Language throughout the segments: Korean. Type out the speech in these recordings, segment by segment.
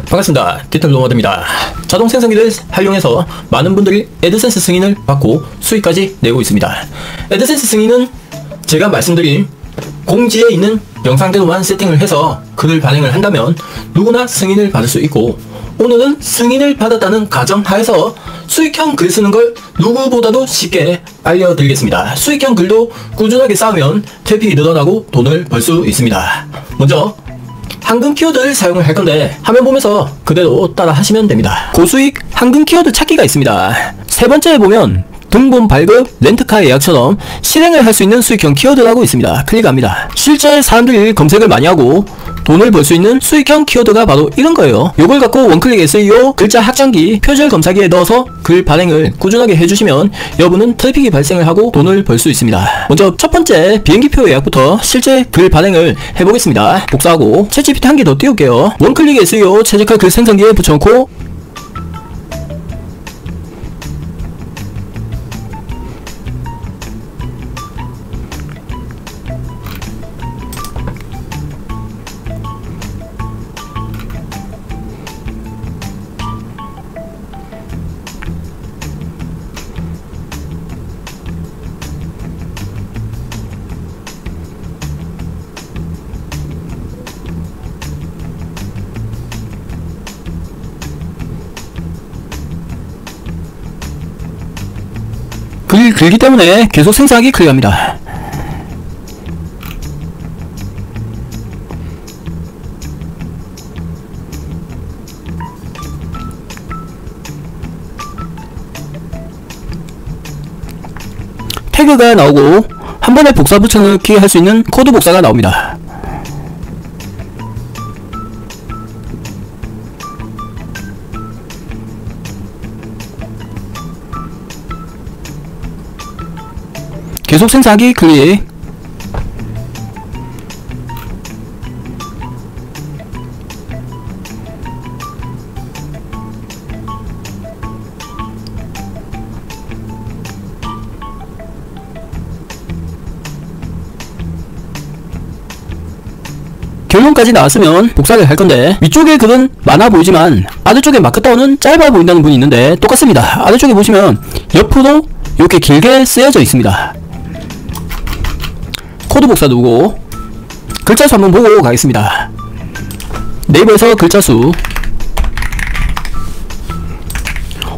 반갑습니다. 디지털 노마드입니다. 자동 생성기를 활용해서 많은 분들이 애드센스 승인을 받고 수익까지 내고 있습니다. 애드센스 승인은 제가 말씀드린 공지에 있는 영상대로만 세팅을 해서 글을 발행을 한다면 누구나 승인을 받을 수 있고, 오늘은 승인을 받았다는 가정하에서 수익형 글 쓰는 걸 누구보다도 쉽게 알려드리겠습니다. 수익형 글도 꾸준하게 쌓으면 트래픽이 늘어나고 돈을 벌 수 있습니다. 먼저 한금 키워드를 사용을 할 건데, 화면 보면서 그대로 따라 하시면 됩니다. 고수익 한금 키워드 찾기가 있습니다. 세 번째에 보면 등본 발급, 렌트카 예약처럼 실행을 할 수 있는 수익형 키워드라고 있습니다. 클릭합니다. 실제 사람들이 검색을 많이 하고 돈을 벌 수 있는 수익형 키워드가 바로 이런 거예요. 요걸 갖고 원클릭 SEO, 글자 확장기, 표절 검사기에 넣어서 글 발행을 꾸준하게 해주시면 여러분은 트래픽이 발생을 하고 돈을 벌 수 있습니다. 먼저 첫 번째 비행기표 예약부터 실제 글 발행을 해보겠습니다. 복사하고 챗GPT 한 개 더 띄울게요. 원클릭 SEO 최적화 글 생성기에 붙여놓고 글 길기 때문에 계속 생성하기 클릭합니다. 태그가 나오고 한 번에 복사 붙여넣기 할 수 있는 코드 복사가 나옵니다. 계속 생성하기 클릭. 결론까지 나왔으면 복사를 할 건데, 위쪽에 글은 많아 보이지만 아래쪽에 마크다운은 짧아 보인다는 분이 있는데 똑같습니다. 아래쪽에 보시면 옆으로 이렇게 길게 쓰여져 있습니다. 코드 복사 누르고 글자 수 한번 보고 가겠습니다. 네이버에서 글자 수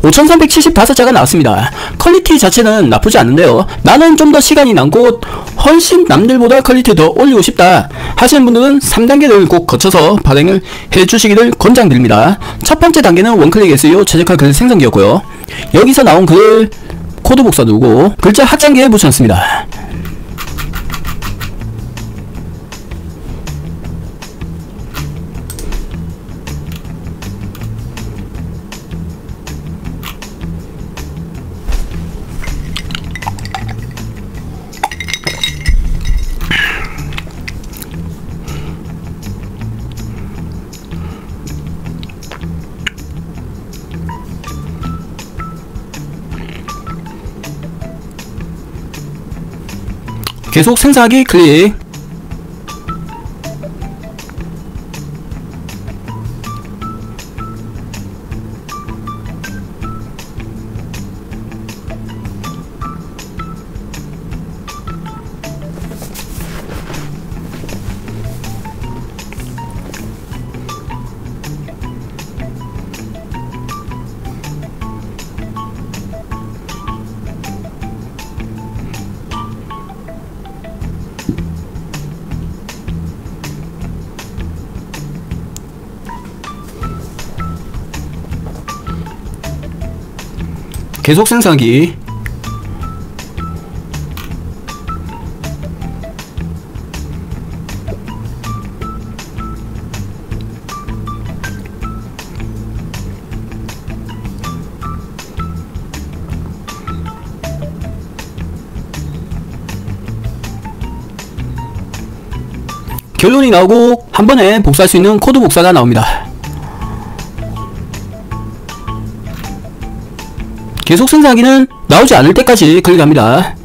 5375자가 나왔습니다. 퀄리티 자체는 나쁘지 않은데요, 나는 좀 더 시간이 남고 훨씬 남들보다 퀄리티 더 올리고 싶다 하시는 분들은 3단계를 꼭 거쳐서 발행을 해주시기를 권장드립니다. 첫 번째 단계는 원클릭 SEO 최적화 글 생성기였고요. 여기서 나온 글을 코드 복사 누르고 글자 확장기에 붙여넣습니다. 계속 생성하기 클릭. 계속 생성하기. 결론이 나오고 한 번에 복사할 수 있는 코드 복사가 나옵니다. 계속 생성하기는 나오지 않을 때까지 클릭합니다.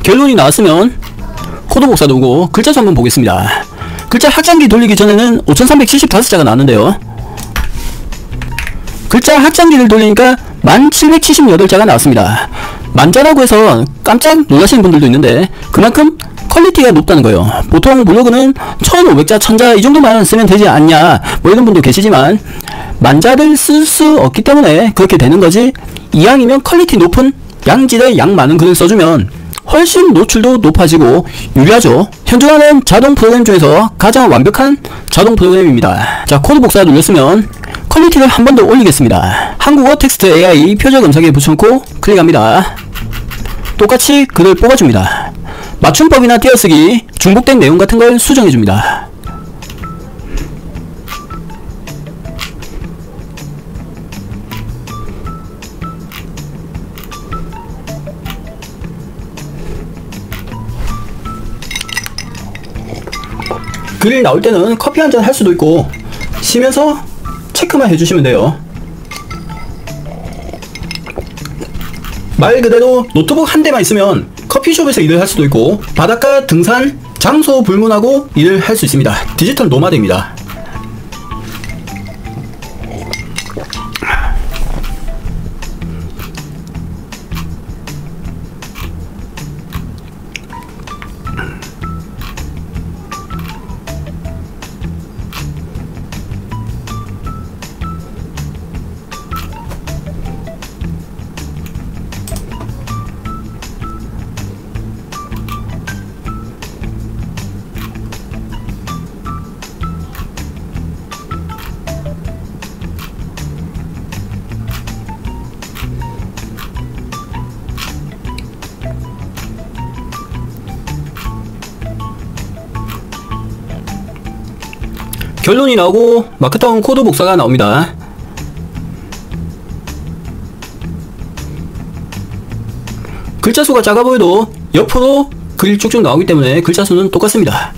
결론이 나왔으면 코드 복사 누르고 글자 수 한번 보겠습니다. 글자 확장기 돌리기 전에는 5375자가 나왔는데요. 글자 확장기를 돌리니까 1778자가 나왔습니다. 만자라고 해서 깜짝 놀라시는 분들도 있는데 그만큼 퀄리티가 높다는 거예요. 보통 블로그는 1500자, 1000자 이 정도만 쓰면 되지 않냐 뭐 이런 분도 계시지만 만자를 쓸 수 없기 때문에 그렇게 되는 거지, 이왕이면 퀄리티 높은 양질의 양 많은 글을 써주면 훨씬 노출도 높아지고 유리하죠. 현존하는 자동 프로그램 중에서 가장 완벽한 자동 프로그램입니다. 자, 코드 복사 눌렀으면 퀄리티를 한 번 더 올리겠습니다. 한국어 텍스트 AI 표적 음성에 붙여놓고 클릭합니다. 똑같이 글을 뽑아줍니다. 맞춤법이나 띄어쓰기, 중복된 내용 같은 걸 수정해줍니다. 글이 나올 때는 커피 한잔 할 수도 있고 쉬면서 체크만 해주시면 돼요. 말 그대로 노트북 한 대만 있으면 커피숍에서 일을 할 수도 있고 바닷가 등산 장소 불문하고 일을 할 수 있습니다. 디지털 노마드입니다. 결론이 나오고 마크다운 코드 복사가 나옵니다. 글자 수가 작아 보여도 옆으로 글이 쭉쭉 나오기 때문에 글자 수는 똑같습니다.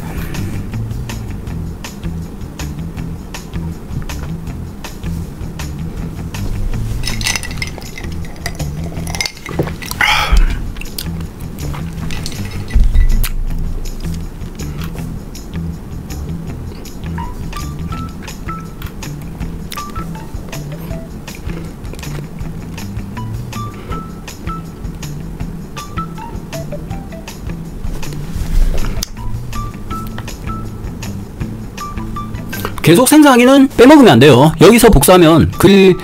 계속 생성하기는 빼먹으면 안 돼요. 여기서 복사하면 글이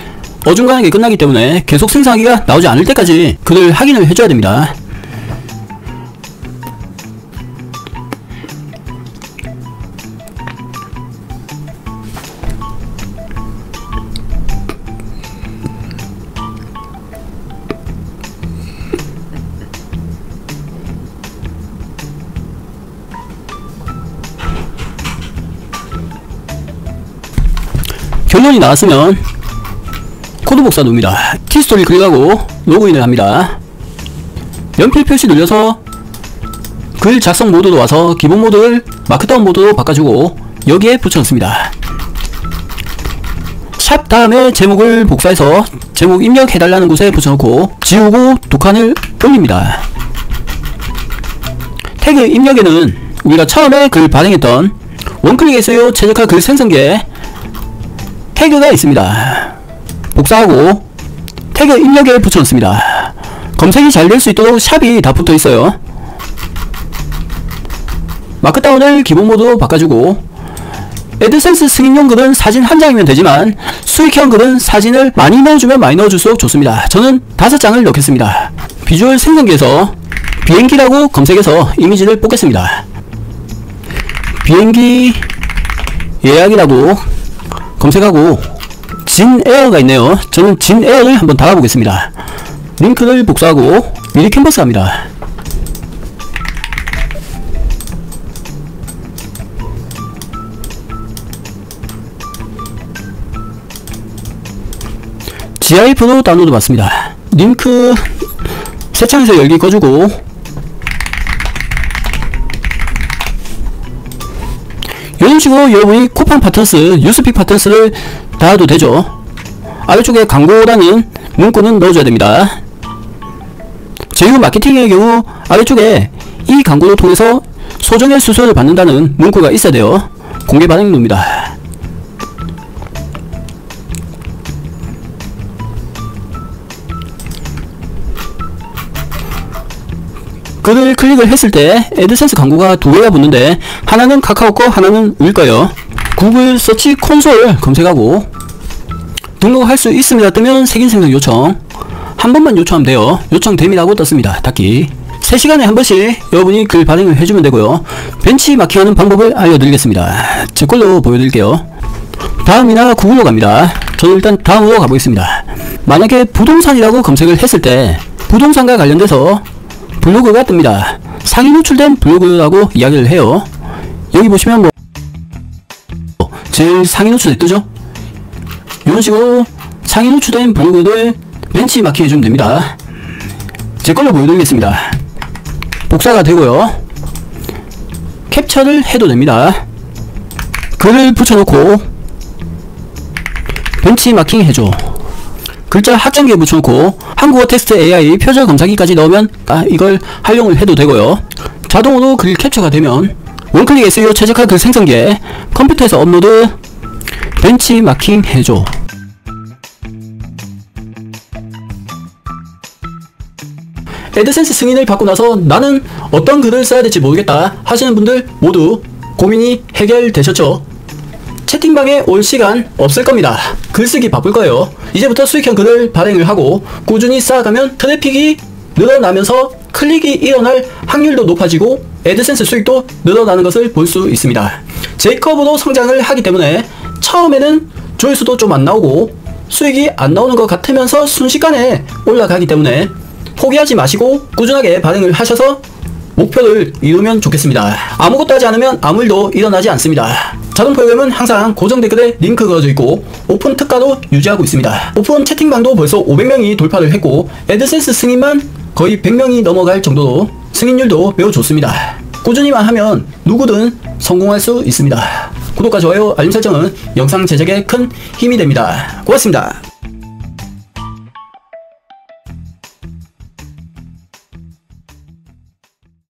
어중간하게 끝나기 때문에 계속 생성하기가 나오지 않을 때까지 글을 확인을 해줘야 됩니다. 결론이 나왔으면 코드 복사 누릅니다. 키스토리 클릭하고 로그인을 합니다. 연필 표시 눌려서 글 작성 모드로 와서 기본 모드를 마크다운 모드로 바꿔주고 여기에 붙여넣습니다. 샵 다음에 제목을 복사해서 제목 입력해달라는 곳에 붙여놓고 지우고 두 칸을 올립니다. 태그 입력에는 우리가 처음에 글 발행했던 원클릭 SEO 최적화 글 생성기에 태그가 있습니다. 복사하고 태그 입력에 붙여넣습니다. 검색이 잘 될 수 있도록 샵이 다 붙어 있어요. 마크다운을 기본 모드로 바꿔주고 애드센스 승인용 글은 사진 한 장이면 되지만 수익형 글은 사진을 많이 넣어주면 많이 넣어줄수록 좋습니다. 저는 5장을 넣겠습니다. 비주얼 생성기에서 비행기라고 검색해서 이미지를 뽑겠습니다. 비행기 예약이라고 검색하고 진에어가 있네요. 저는 진에어를 한번 달아보겠습니다. 링크를 복사하고 미리 캔버스 합니다. GIF로 다운로드 받습니다. 링크 새 창에서 열기 꺼주고 이런 식으로 여러분이 쿠팡 파트너스, 뉴스픽 파트너스를 달아도 되죠. 아래쪽에 광고라는 문구는 넣어줘야 됩니다. 제휴 마케팅의 경우 아래쪽에 이 광고를 통해서 소정의 수수료를 받는다는 문구가 있어야 돼요. 공개 반응입니다. 글을 클릭을 했을 때 애드센스 광고가 두 개가 붙는데 하나는 카카오 거, 하나는 우리 거예요. 구글 서치 콘솔 검색하고 등록할 수 있습니다 뜨면 색인 생성 요청 한 번만 요청하면 돼요. 요청됩니다 하고 떴습니다. 닫기. 3시간에 한 번씩 여러분이 글 발행을 해주면 되고요. 벤치마킹하는 방법을 알려드리겠습니다. 제 걸로 보여드릴게요. 다음이나 구글로 갑니다. 저는 일단 다음으로 가보겠습니다. 만약에 부동산이라고 검색을 했을 때 부동산과 관련돼서 블로그가 뜹니다. 상위 노출된 블로그라고 이야기를 해요. 여기 보시면 뭐 제일 상위 노출돼 뜨죠? 이런 식으로 상위 노출된 블로그를 벤치마킹 해주면 됩니다. 제 걸로 보여드리겠습니다. 복사가 되고요. 캡처를 해도 됩니다. 글을 붙여놓고 벤치마킹 해줘. 글자 확장기에 붙여놓고 한국어 텍스트 AI 표절 검사기까지 넣으면 이걸 활용을 해도 되고요. 자동으로 글 캡처가 되면 원클릭 SEO 최적화 글 생성기에 컴퓨터에서 업로드 벤치마킹 해줘. 애드센스 승인을 받고 나서 나는 어떤 글을 써야 될지 모르겠다 하시는 분들 모두 고민이 해결되셨죠? 채팅방에 올 시간 없을 겁니다. 글쓰기 바쁠 거예요. 이제부터 수익형 글을 발행을 하고 꾸준히 쌓아가면 트래픽이 늘어나면서 클릭이 일어날 확률도 높아지고 애드센스 수익도 늘어나는 것을 볼 수 있습니다. J커브로 성장을 하기 때문에 처음에는 조회수도 좀 안 나오고 수익이 안 나오는 것 같으면서 순식간에 올라가기 때문에 포기하지 마시고 꾸준하게 발행을 하셔서 목표를 이루면 좋겠습니다. 아무것도 하지 않으면 아무 일도 일어나지 않습니다. 자동 프로그램은 항상 고정 댓글에 링크 그어져 있고 오픈 특가도 유지하고 있습니다. 오픈 채팅방도 벌써 500명이 돌파를 했고 애드센스 승인만 거의 100명이 넘어갈 정도로 승인율도 매우 좋습니다. 꾸준히만 하면 누구든 성공할 수 있습니다. 구독과 좋아요, 알림 설정은 영상 제작에 큰 힘이 됩니다. 고맙습니다.